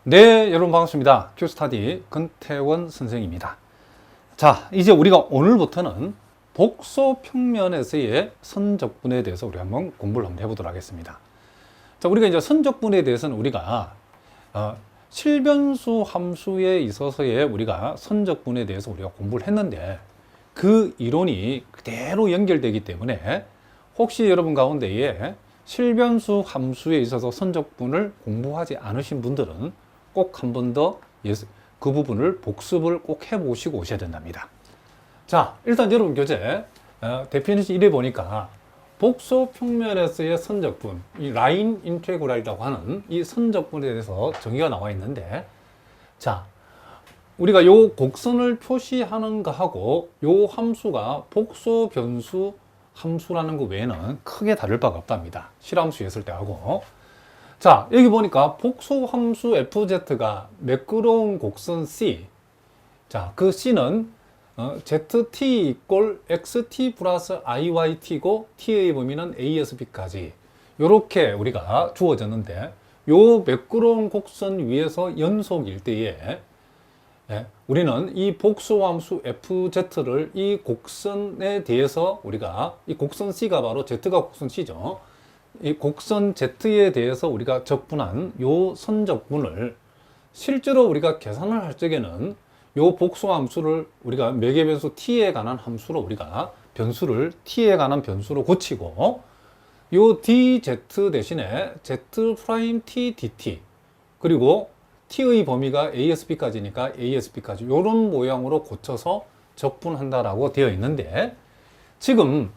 네, 여러분 반갑습니다. 큐스타디 근태원 선생입니다. 자, 이제 우리가 오늘부터는 복소 평면에서의 선적분에 대해서 우리 한번 공부를 한번 해보도록 하겠습니다. 자, 우리가 이제 선적분에 대해서는 우리가 실변수 함수에 있어서의 우리가 선적분에 대해서 우리가 공부를 했는데 그 이론이 그대로 연결되기 때문에 혹시 여러분 가운데에 실변수 함수에 있어서 선적분을 공부하지 않으신 분들은 꼭 한 번 더 그 부분을 복습을 꼭 해보시고 오셔야 된답니다. 자, 일단 여러분 교재 데피니션 1에 보니까 복소 평면에서의 선적분, 이 라인 인테그랄이라고 하는 이 선적분에 대해서 정의가 나와 있는데, 자, 우리가 요 곡선을 표시하는 거하고 요 함수가 복소 변수 함수라는 거 외에는 크게 다를 바가 없답니다. 실함수 했을 때 하고. 자, 여기 보니까 복소 함수 fz가 매끄러운 곡선 C. 자, 그 C는 zt 이꼴 xt 플러스 iyt고 t의 범위는 a에서 b까지 이렇게 우리가 주어졌는데, 요 매끄러운 곡선 위에서 연속일 때에 우리는 이 복소함수 fz를 이 곡선에 대해서 우리가 이 곡선 C가 바로 Z가 곡선 C죠. 이 곡선 Z에 대해서 우리가 적분한 요 선적분을 실제로 우리가 계산을 할 적에는 요 복소함수를 우리가 매개변수 t에 관한 함수로 우리가 변수를 t에 관한 변수로 고치고 요 dz 대신에 z 프라임 t dt 그리고 t의 범위가 ASB까지니까 ASB까지 이런 모양으로 고쳐서 적분한다라고 되어 있는데, 지금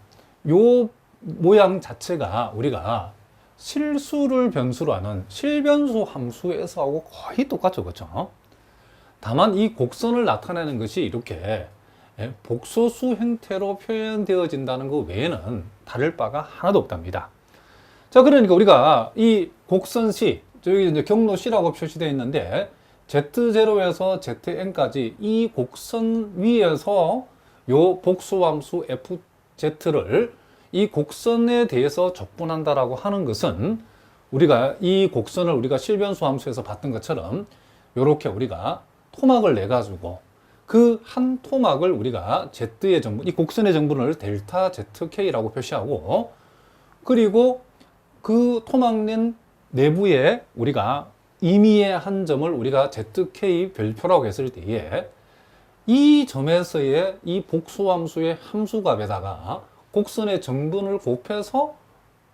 요 모양 자체가 우리가 실수를 변수로 하는 실변수 함수에서하고 거의 똑같죠, 그렇죠? 다만 이 곡선을 나타내는 것이 이렇게 복소수 형태로 표현되어진다는 것 외에는 다를 바가 하나도 없답니다. 자, 그러니까 우리가 이 곡선 C, 저기 이제 경로 C라고 표시되어 있는데 Z0에서 Zn까지 이 곡선 위에서 요 복소함수 fz를 이 곡선에 대해서 적분한다라고 하는 것은 우리가 이 곡선을 우리가 실변수 함수에서 봤던 것처럼 이렇게 우리가 토막을 내 가지고 그 한 토막을 우리가 Z의 정분, 이 곡선의 정분을 델타 ZK라고 표시하고, 그리고 그 토막 낸 내부에 우리가 임의의 한 점을 우리가 ZK 별표라고 했을 때에 이 점에서의 이 복소함수의 함수값에다가 곡선의 정분을 곱해서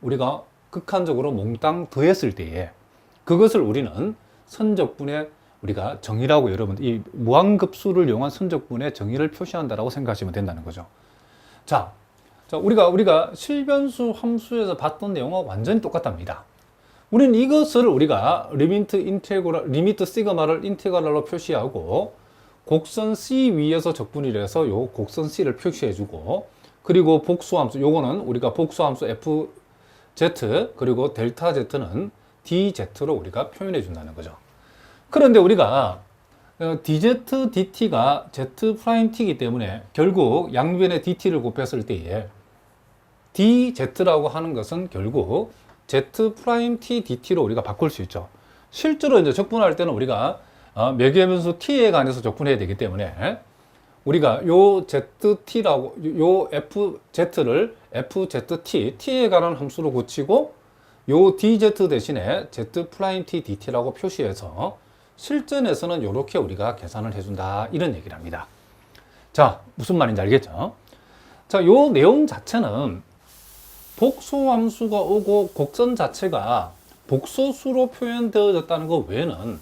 우리가 극한적으로 몽땅 더했을 때에 그것을 우리는 선적분의 우리가 정의라고, 여러분 이 무한급수를 이용한 선적분의 정의를 표시한다라고 생각하시면 된다는 거죠. 자, 우리가 실변수 함수에서 봤던 내용과 완전히 똑같답니다. 우리는 이것을 우리가 리미트 시그마를 인테그랄로 표시하고 곡선 C 위에서 적분이라 해서 요 곡선 C를 표시해주고, 그리고 복수함수, 요거는 우리가 복수함수 fz 그리고 델타 z는 dz로 우리가 표현해 준다는 거죠. 그런데 우리가 dz dt가 z 프라임 t이기 때문에 결국 양변에 dt를 곱했을 때에 dz라고 하는 것은 결국 z 프라임 t dt로 우리가 바꿀 수 있죠. 실제로 이제 적분할 때는 우리가 매개변수 t에 관해서 적분해야 되기 때문에 우리가 요 zt라고 요 fz를 fzt t에 관한 함수로 고치고 요 dz 대신에 z 프라임 t dt라고 표시해서 실전에서는 이렇게 우리가 계산을 해준다, 이런 얘기를 합니다. 자, 무슨 말인지 알겠죠? 자, 요 내용 자체는 복소함수가 오고 곡선 자체가 복소수로 표현되어졌다는 것 외에는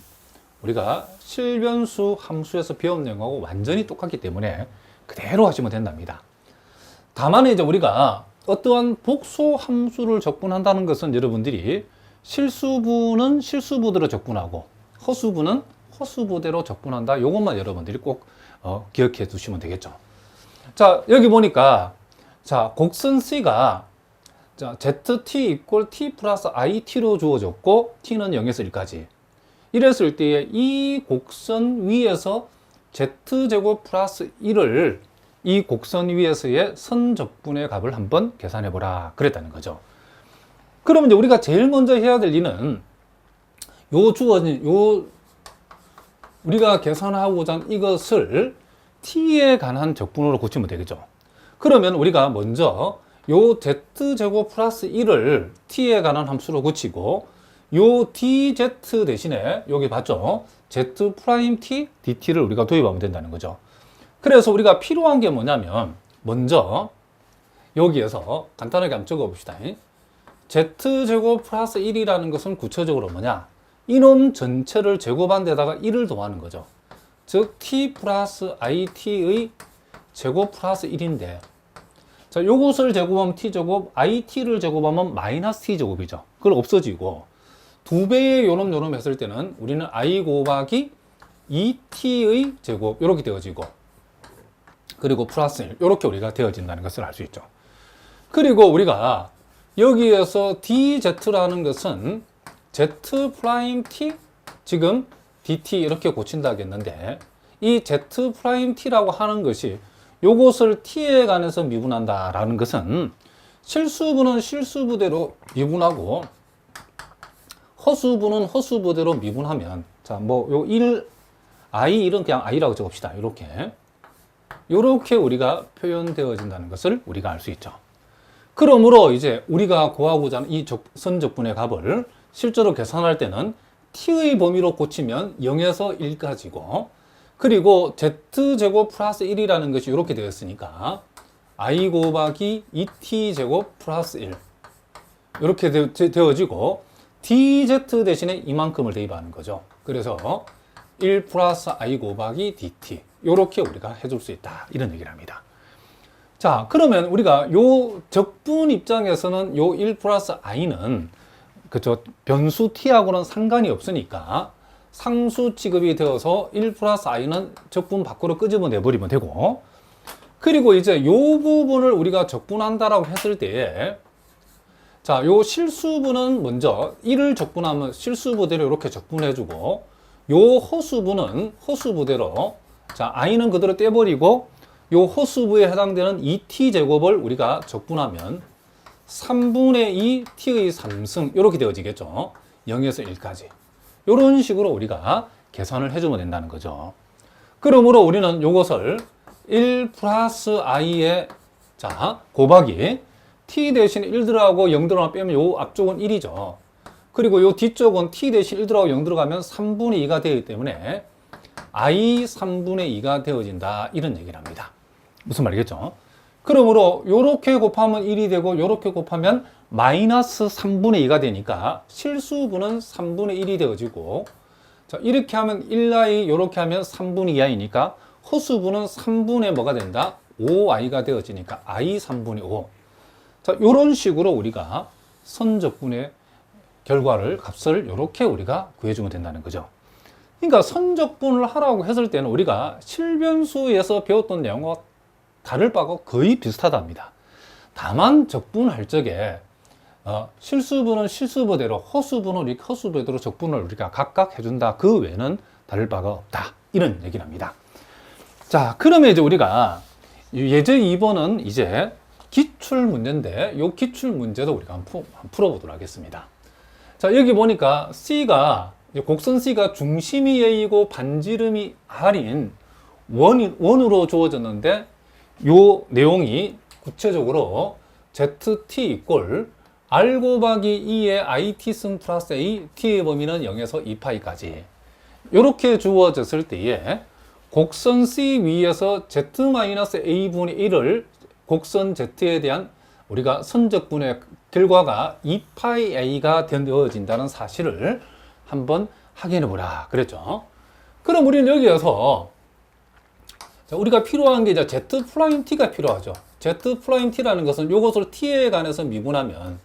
우리가 실변수 함수에서 배운 내용하고 완전히 똑같기 때문에 그대로 하시면 된답니다. 다만 이제 우리가 어떠한 복소 함수를 적분한다는 것은 여러분들이 실수부는 실수부대로 적분하고 허수부는 허수부대로 적분한다. 이것만 여러분들이 꼭 기억해 두시면 되겠죠. 자, 여기 보니까 자, 곡선 C가 자, zt 이꼴 t 플러스 it로 주어졌고 t는 0에서 1까지. 이랬을 때에 이 곡선 위에서 z제곱 플러스 1을 이 곡선 위에서의 선적분의 값을 한번 계산해 보라 그랬다는 거죠. 그러면 이제 우리가 제일 먼저 해야 될 일은 요 주어진 요 우리가 계산하고자 하는 이것을 t에 관한 적분으로 고치면 되겠죠. 그러면 우리가 먼저 요 z제곱 플러스 1을 t에 관한 함수로 고치고 요 dz 대신에 여기 봤죠? z 프라임 t dt를 우리가 도입하면 된다는 거죠. 그래서 우리가 필요한 게 뭐냐면 먼저 여기에서 간단하게 한번 적어 봅시다. z제곱 플러스 1이라는 것은 구체적으로 뭐냐? 이놈 전체를 제곱한 데다가 1을 더하는 거죠. 즉 t 플러스 it의 제곱 플러스 1인데 자, 요것을 제곱하면 t제곱, it를 제곱하면 마이너스 t제곱이죠. 그걸 없어지고 두 배의 요놈 했을 때는 우리는 i 곱하기 2t의 제곱 이렇게 되어지고 그리고 플러스 1 이렇게 우리가 되어진다는 것을 알 수 있죠. 그리고 우리가 여기에서 dz라는 것은 z 프라임 t 지금 dt 이렇게 고친다 했는데 이 z 프라임 t라고 하는 것이 요것을 t에 관해서 미분한다 라는 것은 실수분은 실수부대로 미분하고 허수분은 허수부대로 미분하면 자 뭐 요 1 i1은 그냥 i라고 적읍시다. 이렇게 우리가 표현되어진다는 것을 우리가 알 수 있죠. 그러므로 이제 우리가 구하고자 하는 이 선적분의 값을 실제로 계산할 때는 t의 범위로 고치면 0에서 1까지고 그리고 z제곱 플러스 1이라는 것이 이렇게 되었으니까 i 곱하기 2t제곱 플러스 1 이렇게 되어지고 dz 대신에 이만큼을 대입하는 거죠. 그래서 1 플러스 i 곱하기 dt 이렇게 우리가 해줄 수 있다 이런 얘기를 합니다. 자 그러면 우리가 요 적분 입장에서는 요 1 플러스 i는 그죠 변수 t하고는 상관이 없으니까 상수 취급이 되어서 1 플러스 i는 적분 밖으로 끄집어 내버리면 되고 그리고 이제 요 부분을 우리가 적분한다라고 했을 때에 자, 요 실수분은 먼저 1을 적분하면 실수부대로 이렇게 적분해주고 요 허수부는 허수부대로 자, i는 그대로 떼버리고 요 허수부에 해당되는 2t제곱을 우리가 적분하면 3분의 2 t의 3승 이렇게 되어지겠죠. 0에서 1까지. 이런 식으로 우리가 계산을 해주면 된다는 거죠. 그러므로 우리는 요것을 1 플러스 i의 자 곱하기 t 대신 1 들어가고 0 들어가면 빼면 요 앞쪽은 1이죠. 그리고 요 뒤쪽은 t 대신 1 들어가고 0 들어가면 3분의 2가 되기 때문에 i 3분의 2가 되어진다 이런 얘기를 합니다. 무슨 말이겠죠? 그러므로 요렇게 곱하면 1이 되고 요렇게 곱하면 마이너스 3분의 2가 되니까 실수분은 3분의 1이 되어지고 자 이렇게 하면 1i 요렇게 하면 3분의 2i니까 허수분은 3분의 뭐가 된다? 5i가 되어지니까 i 3분의 5 자 요런 식으로 우리가 선적분의 결과를 값을 이렇게 우리가 구해주면 된다는 거죠. 그러니까 선적분을 하라고 했을 때는 우리가 실변수에서 배웠던 내용과 다를 바가 거의 비슷하답니다. 다만 적분할 적에 실수분은 실수부대로 허수분은 이렇게 허수부대로 적분을 우리가 각각 해준다. 그 외에는 다를 바가 없다. 이런 얘기를 합니다. 자, 그러면 이제 우리가 예제 2번은 이제 기출 문제인데 이 기출 문제도 우리가 한번 풀어보도록 하겠습니다. 자, 여기 보니까 C가 곡선 C가 중심이 A이고 반지름이 R인 원으로 주어졌는데 요 내용이 구체적으로 ZT 이꼴 R 곱하기 2의 IT승 플러스 A, T의 범위는 0에서 2파이까지 이렇게 주어졌을 때에 곡선 C 위에서 Z-A분의 1을 곡선 Z에 대한 우리가 선적분의 결과가 2파이A가 되어진다는 사실을 한번 확인해 보라 그랬죠. 그럼 우리는 여기에서 자, 우리가 필요한 게 이제 Z'T가 필요하죠. Z'T라는 것은 이것을 T에 관해서 미분하면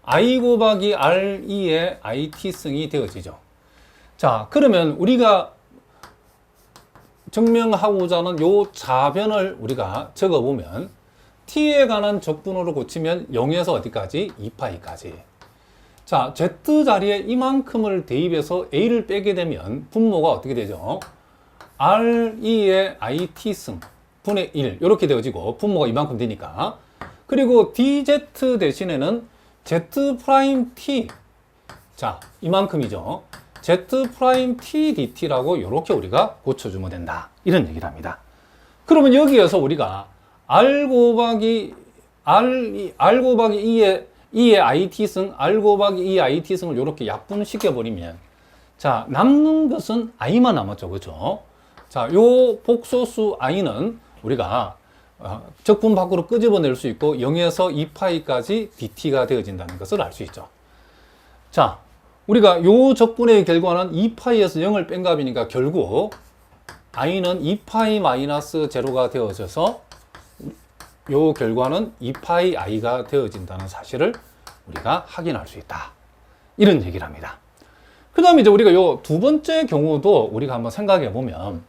I 곱하기 R2의 IT승이 되어지죠. 자, 그러면 우리가 증명하고자 하는 요 자변을 우리가 적어보면 T에 관한 적분으로 고치면 0에서 어디까지? 2파이까지. 자, Z 자리에 이만큼을 대입해서 A를 빼게 되면 분모가 어떻게 되죠? R2의 IT승 분의 1 이렇게 되어지고 분모가 이만큼 되니까 그리고 DZ 대신에는 Z'T 자 이만큼이죠. Z 프라임 T DT라고 이렇게 우리가 고쳐주면 된다. 이런 얘기를 합니다. 그러면 여기에서 우리가 R 곱하기 2의 IT승, R 곱하기 2의 IT승을 이렇게 약분시켜버리면, 자, 남는 것은 I만 남았죠. 그죠? 자, 요 복소수 I는 우리가 적분 밖으로 끄집어낼 수 있고 0에서 2파이까지 dt가 되어진다는 것을 알 수 있죠. 자, 우리가 요 적분의 결과는 2파이에서 0을 뺀 값이니까 결국 i는 2파이 마이너스 제로가 되어져서 요 결과는 2파이 i가 되어진다는 사실을 우리가 확인할 수 있다. 이런 얘기를 합니다. 그 다음에 이제 우리가 요 두 번째 경우도 우리가 한번 생각해 보면,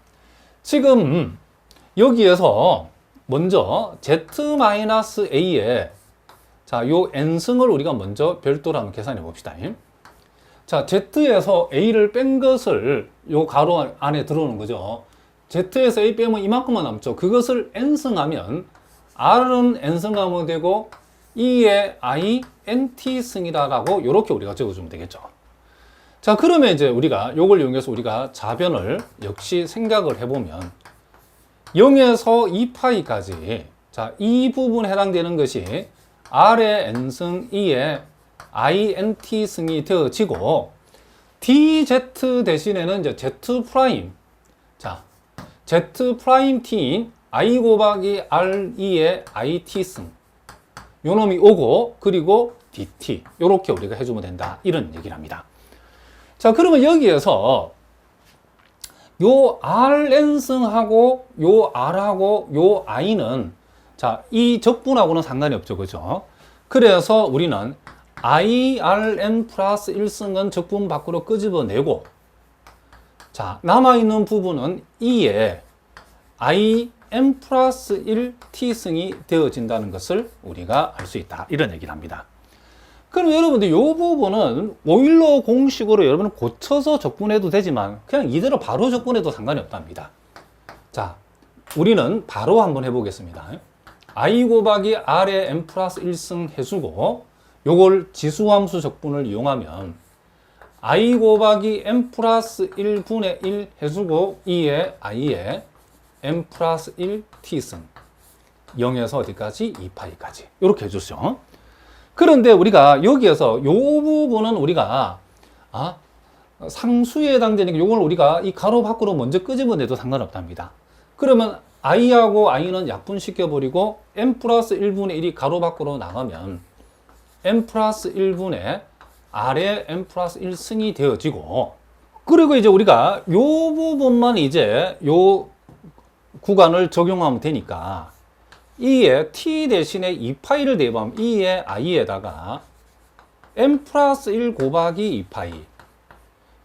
지금 여기에서 먼저 z-a에 자, 요 n승을 우리가 먼저 별도로 한번 계산해 봅시다. 자, z에서 a를 뺀 것을 요 가로 안에 들어오는 거죠. z에서 a 빼면 이만큼만 남죠. 그것을 n승하면 r은 n승하면 되고 2의 i nt승이다라고 이렇게 우리가 적어주면 되겠죠. 자, 그러면 이제 우리가 요걸 이용해서 우리가 자변을 역시 생각을 해보면 0에서 2파이까지, 자, 이 부분에 해당되는 것이 R의 N승 2의 INT승이 되어지고, DZ 대신에는 이제 Z 프라임, 자, Z 프라임 T인 I 곱하기 R2의 IT승, 요 놈이 오고, 그리고 DT, 요렇게 우리가 해주면 된다. 이런 얘기를 합니다. 자, 그러면 여기에서 요 Rn승하고 요 R하고 요 I는, 자, 이 적분하고는 상관이 없죠. 그죠? 그래서 우리는 IRN 플러스 1승은 적분 밖으로 끄집어내고, 자, 남아있는 부분은 2에 IN 플러스 1T승이 되어진다는 것을 우리가 알 수 있다. 이런 얘기를 합니다. 그럼 여러분들 이 부분은 오일러 공식으로 여러분은 고쳐서 적분해도 되지만 그냥 이대로 바로 적분해도 상관이 없답니다. 자, 우리는 바로 한번 해보겠습니다. i 곱하기 r의 n 플러스 1승 해주고 요걸 지수함수 적분을 이용하면 i 곱하기 n 플러스 1분의 1 해주고 2의 i의 n 플러스 1 t승 0에서 어디까지? 2파이까지 이렇게 해주죠. 그런데 우리가 여기에서 요 부분은 우리가 상수에 해당되는 요걸 우리가 이 가로 밖으로 먼저 끄집어내도 상관없답니다. 그러면 i하고 i는 약분시켜 버리고 n 플러스 1분의 1이 가로 밖으로 나가면 n 플러스 1분의 r의 n 플러스 1승이 되어지고, 그리고 이제 우리가 요 부분만 이제 요 구간을 적용하면 되니까 2의 t 대신에 2파이를 대입하면 2의 i에다가 n 플러스 1 곱하기 2파이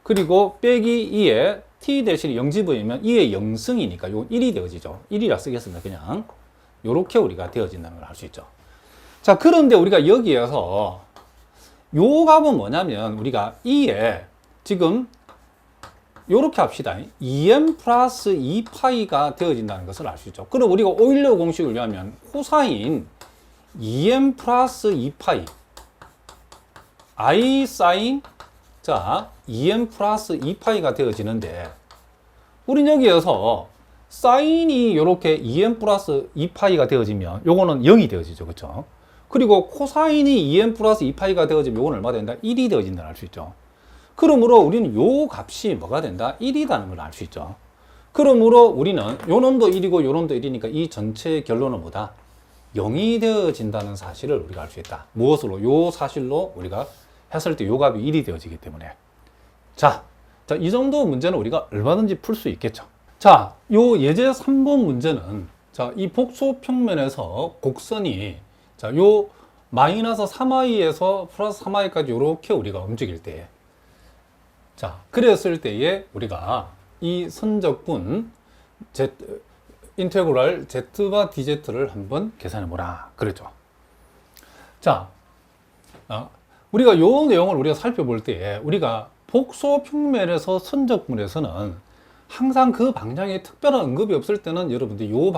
그리고 빼기 2의 t 대신에 0 집어넣으면 2의 0승이니까 요 1이 되어지죠. 1이라 쓰겠습니다. 그냥 요렇게 우리가 되어진다는 걸 알 수 있죠. 자, 그런데 우리가 여기에서 요 값은 뭐냐면 우리가 2에 지금 요렇게 합시다. 2n 플러스 2파이가 되어진다는 것을 알 수 있죠. 그럼 우리가 오일러 공식을 위하면 코사인 2n 플러스 2파이 i 사인, 자, 2n 플러스 2파이가 되어지는데, 우린 여기에서 사인이 요렇게 2n 플러스 2파이가 되어지면 요거는 0이 되어지죠. 그렇죠? 그리고 코사인이 2n 플러스 2파이가 되어지면 요건 얼마 된다? 1이 되어진다는 알 수 있죠. 그러므로 우리는 요 값이 뭐가 된다? 1이라는 걸 알 수 있죠. 그러므로 우리는 요 놈도 1이고 요 놈도 1이니까 이 전체의 결론은 뭐다? 0이 되어진다는 사실을 우리가 알 수 있다. 무엇으로? 요 사실로 우리가 했을 때 요 값이 1이 되어지기 때문에. 자, 이 정도 문제는 우리가 얼마든지 풀 수 있겠죠. 자, 요 예제 3번 문제는, 자, 이 복소 평면에서 곡선이, 자, 요 마이너스 3i에서 플러스 3i까지 요렇게 우리가 움직일 때, 자, 그랬을 때에 우리가 이 선적분 인테그랄 z와 dz를 한번 계산해 보라 그랬죠. 자, 우리가 요 내용을 우리가 살펴볼 때 우리가 복소 평면에서 선적분에서는 항상 그 방향에 특별한 언급이 없을 때는 여러분들 요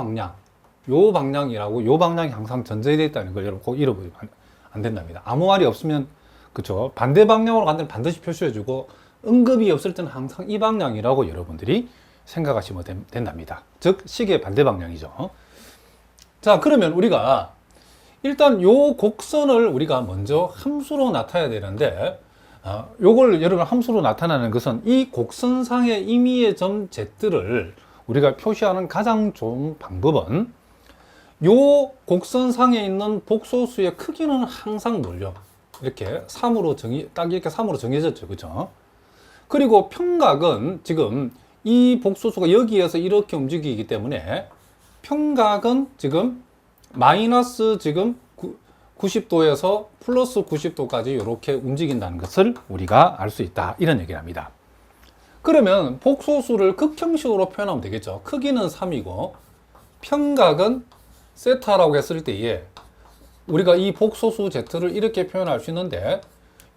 방향이라고, 요 방향이 항상 전제되어 있다는 걸 여러분 꼭 잃어버리면 안 된답니다. 아무 말이 없으면, 그쵸, 반대 방향으로 간다면 반드시 표시해 주고 응급이 없을 때는 항상 이 방향이라고 여러분들이 생각하시면 된답니다. 즉 시계의 반대 방향이죠. 자, 그러면 우리가 일단 요 곡선을 우리가 먼저 함수로 나타내야 되는데, 요걸 여러분 함수로 나타내는 것은 이 곡선상의 임의의 점 Z를 우리가 표시하는 가장 좋은 방법은 요 곡선상에 있는 복소수의 크기는 항상 뭘요? 이렇게 3으로 딱 이렇게 3으로 정해졌죠. 그죠? 그리고 평각은 지금 이 복소수가 여기에서 이렇게 움직이기 때문에 평각은 지금 마이너스 지금 90도에서 플러스 90도까지 이렇게 움직인다는 것을 우리가 알 수 있다. 이런 얘기를 합니다. 그러면 복소수를 극형식으로 표현하면 되겠죠. 크기는 3이고 평각은 세타라고 했을 때에 우리가 이 복소수 Z를 이렇게 표현할 수 있는데,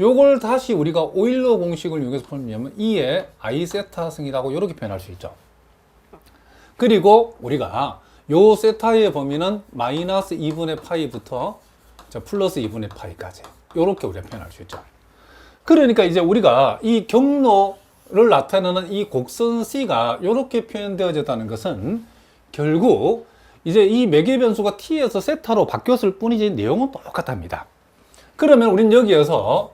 요걸 다시 우리가 오일러 공식을 이용해서 풀면 2의 I 세타승이라고 이렇게 표현할 수 있죠. 그리고 우리가 요 세타의 범위는 마이너스 2분의 파이부터 플러스 2분의 파이까지 이렇게 우리가 표현할 수 있죠. 그러니까 이제 우리가 이 경로를 나타내는 이 곡선 C가 이렇게 표현되어졌다는 것은 결국 이제 이 매개 변수가 t에서 세타로 바뀌었을 뿐이지 내용은 똑같답니다. 그러면 우린 여기에서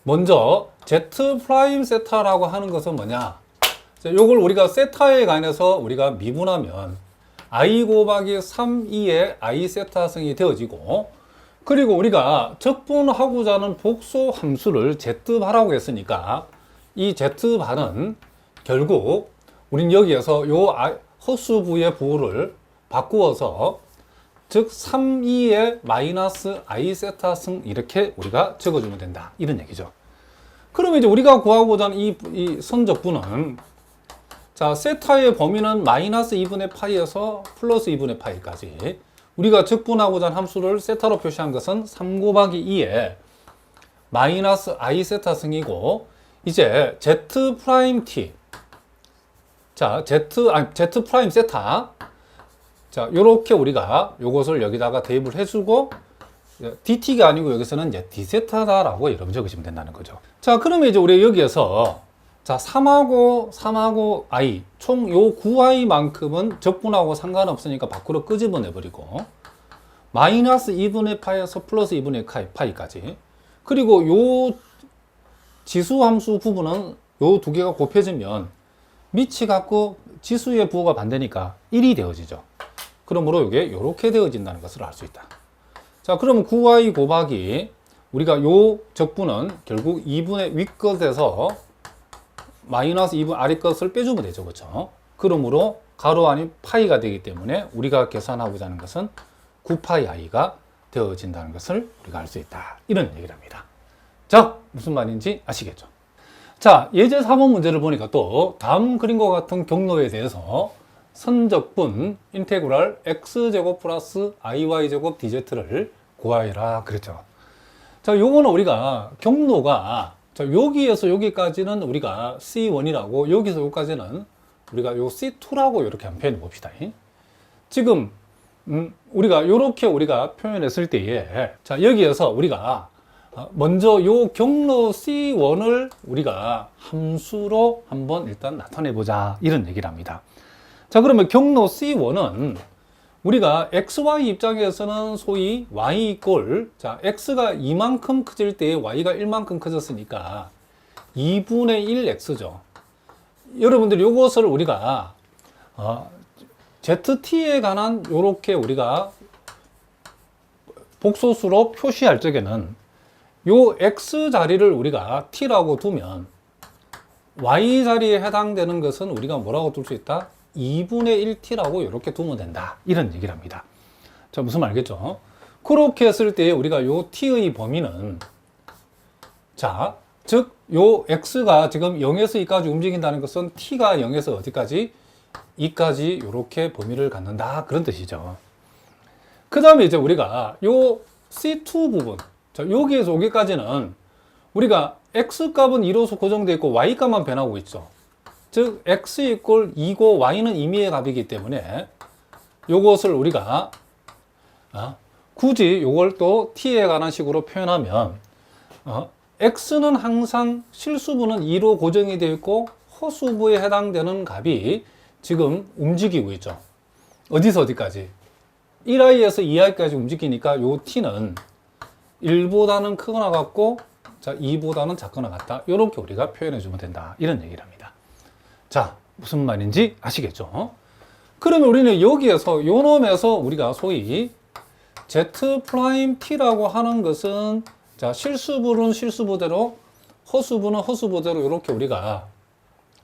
먼저 z 프라임 세타라고 하는 것은 뭐냐? 요걸 우리가 세타에 관해서 우리가 미분하면 i 곱하기 3, 2의 i 세타승이 되어지고, 그리고 우리가 적분하고자 하는 복소 함수를 z바라고 했으니까 이 z바는 결국 우린 여기에서 요 허수부의 부호를 바꾸어서 즉 3, 2의 마이너스 i 세타승 이렇게 우리가 적어주면 된다. 이런 얘기죠. 그러면 이제 우리가 구하고자 하는 이 선적분은, 자, 세타의 범위는 마이너스 2분의 파이에서 플러스 2분의 파이까지 우리가 적분하고자 하는 함수를 세타로 표시한 것은 3 곱하기 2의 마이너스 i 세타승이고, 이제 z 프라임 t, 자, z 프라임 세타, 자, 요렇게 우리가 요것을 여기다가 대입을 해주고, dt가 아니고 여기서는 이제 d세타다라고 여러분 적으시면 된다는 거죠. 자, 그러면 이제 우리 여기에서 자, 3하고 i, 총 요 9i만큼은 적분하고 상관없으니까 밖으로 끄집어내버리고, 마이너스 2분의 파이에서 플러스 2분의 파이까지, 그리고 요 지수함수 부분은 요 두 개가 곱해지면 밑이 같고 지수의 부호가 반대니까 1이 되어지죠. 그러므로 이게 이렇게 되어진다는 것을 알 수 있다. 자, 그러면 9i 곱하기 우리가 요 적분은 결국 2분의 윗것에서 마이너스 2분 아래 것을 빼주면 되죠. 그렇죠? 그러므로 가로 안이 파이가 되기 때문에 우리가 계산하고자 하는 것은 9파이 i가 되어진다는 것을 우리가 알 수 있다. 이런 얘기를 합니다. 자, 무슨 말인지 아시겠죠? 자, 예제 4번 문제를 보니까 또 다음 그림과 같은 경로에 대해서 선적분 인테그랄 x제곱 플러스 iy제곱 dz를 구하여라 그랬죠. 자, 요거는 우리가 경로가, 자, 여기에서 여기까지는 우리가 C1이라고, 여기서 여기까지는 우리가 요 C2라고 이렇게 한번 표현해 봅시다. 지금 우리가 요렇게 우리가 표현했을 때에, 자, 여기에서 우리가 먼저 요 경로 C1을 우리가 함수로 한번 일단 나타내 보자, 이런 얘기를 합니다. 자, 그러면 경로 C1은 우리가 XY 입장에서는 소위 Y 이꼴, 자, X가 이만큼 커질 때 Y가 1만큼 커졌으니까 2분의 1 X죠. 여러분들 요것을 우리가 ZT에 관한 요렇게 우리가 복소수로 표시할 적에는 요 X 자리를 우리가 T라고 두면 Y 자리에 해당되는 것은 우리가 뭐라고 둘 수 있다? 2분의 1t라고 이렇게 두면 된다. 이런 얘기를 합니다. 자, 무슨 말 알겠죠? 그렇게 했을 때 우리가 요 t의 범위는, 자, 즉, 요 x가 지금 0에서 2까지 움직인다는 것은 t가 0에서 어디까지? 2까지 이렇게 범위를 갖는다. 그런 뜻이죠. 그 다음에 이제 우리가 요 C2 부분, 자, 여기에서 여기까지는 우리가 x 값은 2로서 고정되어 있고 y 값만 변하고 있죠. 즉 x 이꼴 2고 y는 임의의 값이기 때문에 요것을 우리가 굳이 요걸 또 t에 관한 식으로 표현하면 x는 항상 실수분은 2로 고정이 되어 있고 허수부에 해당되는 값이 지금 움직이고 있죠. 어디서 어디까지? 1i에서 2i까지 움직이니까 요 t는 1보다는 크거나 같고, 자, 2보다는 작거나 같다. 이렇게 우리가 표현해 주면 된다. 이런 얘기를 합니다. 자, 무슨 말인지 아시겠죠? 그러면 우리는 여기에서, 요 놈에서 우리가 소위 z'(t라고 하는 것은, 자, 실수분은 실수부대로, 허수분은 허수부대로 이렇게 우리가,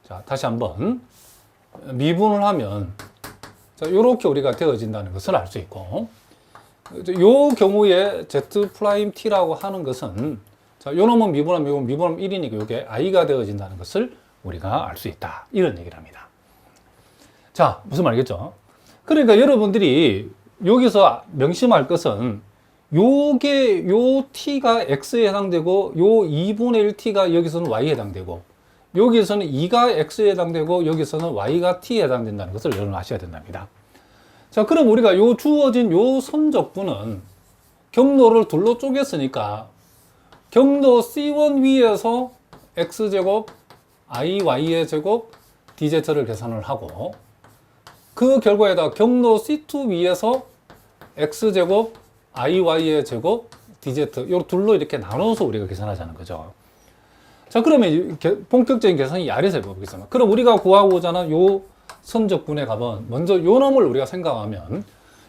자, 다시 한번 미분을 하면, 자, 이렇게 우리가 되어진다는 것을 알 수 있고, 요 경우에 z'(t라고 하는 것은, 자, 요 놈은 미분하면 1이니까 이게 i가 되어진다는 것을 우리가 알 수 있다. 이런 얘기를 합니다. 자, 무슨 말이겠죠? 그러니까 여러분들이 여기서 명심할 것은 요게 요 t가 x에 해당되고 요 2분의 1t가 여기서는 y에 해당되고 여기서는 2가 x에 해당되고 여기서는 y가 t에 해당된다는 것을 여러분 아셔야 된답니다. 자, 그럼 우리가 요 주어진 요 선적분은 경로를 둘로 쪼갰으니까 경로 C1 위에서 x제곱 iy의 제곱 dz를 계산을 하고 그 결과에다 경로 C2 위에서 x제곱 iy의 제곱 dz 요 둘로 이렇게 나눠서 우리가 계산하자는 거죠. 자, 그러면 본격적인 계산이 아래서 해보겠습니다. 그럼 우리가 구하고자 하는 요 선적분의 값은 먼저 요 놈을 우리가 생각하면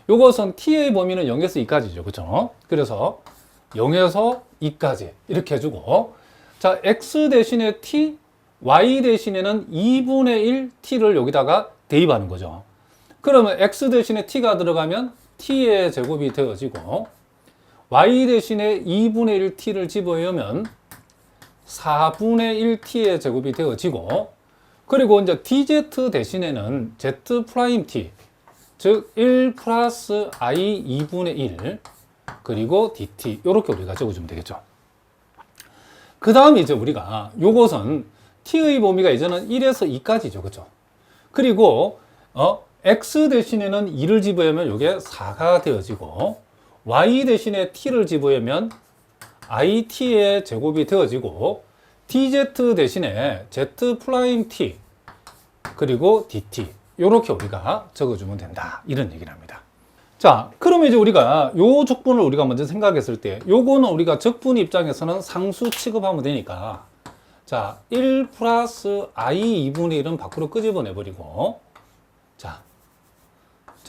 요것은 t의 범위는 0에서 2까지죠. 그렇죠? 그래서 0에서 2까지 이렇게 해주고, 자, x 대신에 t, y 대신에는 2분의 1 t를 여기다가 대입하는 거죠. 그러면 x 대신에 t가 들어가면 t의 제곱이 되어지고 y 대신에 2분의 1 t를 집어넣으면 4분의 1 t의 제곱이 되어지고, 그리고 이제 dz 대신에는 z'(t), 즉 1 플러스 i 2분의 1 그리고 dt 이렇게 우리가 적어주면 되겠죠. 그 다음에 이제 우리가 요것은 t의 범위가 이제는 1에서 2까지죠. 그렇죠? 그리고 x 대신에는 2를 집어넣으면 이게 4가 되어지고 y 대신에 t를 집어넣으면 it의 제곱이 되어지고 dz 대신에 z'(t) 그리고 dt 이렇게 우리가 적어주면 된다. 이런 얘기를 합니다. 자, 그러면 이제 우리가 요 적분을 우리가 먼저 생각했을 때 요거는 우리가 적분 입장에서는 상수 취급하면 되니까, 자, 1 플러스 i 2분의 1은 밖으로 끄집어내버리고, 자,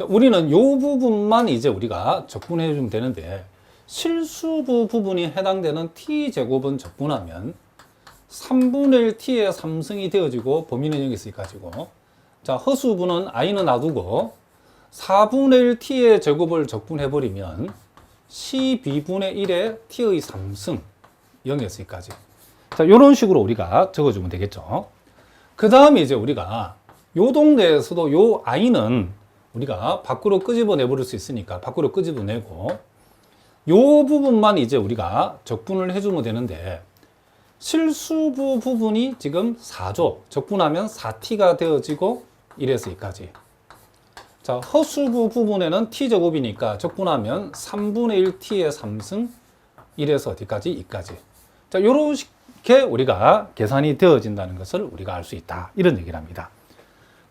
우리는 요 부분만 이제 우리가 적분해 주면 되는데, 실수부 부분이 해당되는 t제곱은 적분하면 3분의 1 t의 3승이 되어지고 범위는 여기서 가지고, 자, 허수부는 i는 놔두고 4분의 1 t의 제곱을 적분해버리면 12분의 1의 t의 3승 0에서 2까지. 자, 요런 식으로 우리가 적어주면 되겠죠. 그 다음에 이제 우리가 요 동네에서도 요 i는 우리가 밖으로 끄집어내버릴 수 있으니까 밖으로 끄집어내고 요 부분만 이제 우리가 적분을 해주면 되는데, 실수부 부분이 지금 4죠. 적분하면 4t가 되어지고 1에서 2까지. 자, 허수부 부분에는 t제곱이니까 적분하면 3분의 1t의 3승 1에서 어디까지? 2까지. 자, 요렇게 우리가 계산이 되어진다는 것을 우리가 알 수 있다. 이런 얘기를 합니다.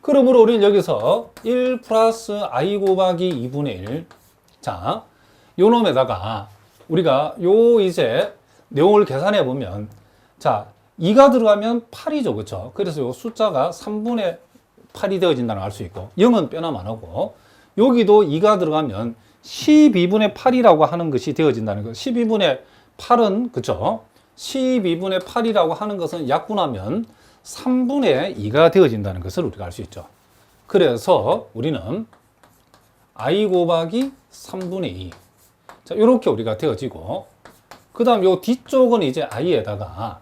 그러므로 우리는 여기서 1 플러스 i 곱하기 2분의 1. 자, 요 놈에다가 우리가 요 이제 내용을 계산해 보면, 자, 2가 들어가면 8이죠. 그렇죠? 그래서 요 숫자가 3분의 8이 되어진다는 걸 알 수 있고, 0은 빼나면 안 하고, 여기도 2가 들어가면 12분의 8이라고 하는 것이 되어진다는 거. 12분의 8은, 그쵸? 12분의 8이라고 하는 것은 약분하면 3분의 2가 되어진다는 것을 우리가 알 수 있죠. 그래서 우리는 i 곱하기 3분의 2. 자, 요렇게 우리가 되어지고, 그 다음 요 뒤쪽은 이제 i에다가,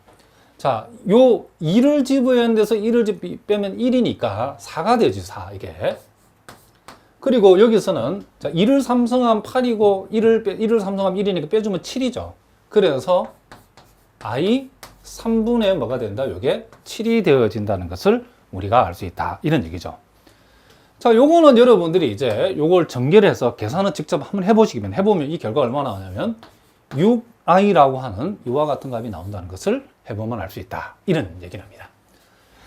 자, 요 2를 집어야 데서 1을 빼면 1이니까 4가 되지, 4, 이게. 그리고 여기서는, 자, 2를 삼성하면 8이고, 1을 삼성하면 1이니까 빼주면 7이죠. 그래서 i 3분의 뭐가 된다? 요게 7이 되어진다는 것을 우리가 알 수 있다. 이런 얘기죠. 자, 요거는 여러분들이 이제 요걸 전개를 해서 계산을 직접 한번 해보면 이 결과가 얼마나 나오냐면 6 i라고 하는 이와 같은 값이 나온다는 것을 해보면 알 수 있다. 이런 얘기를 합니다.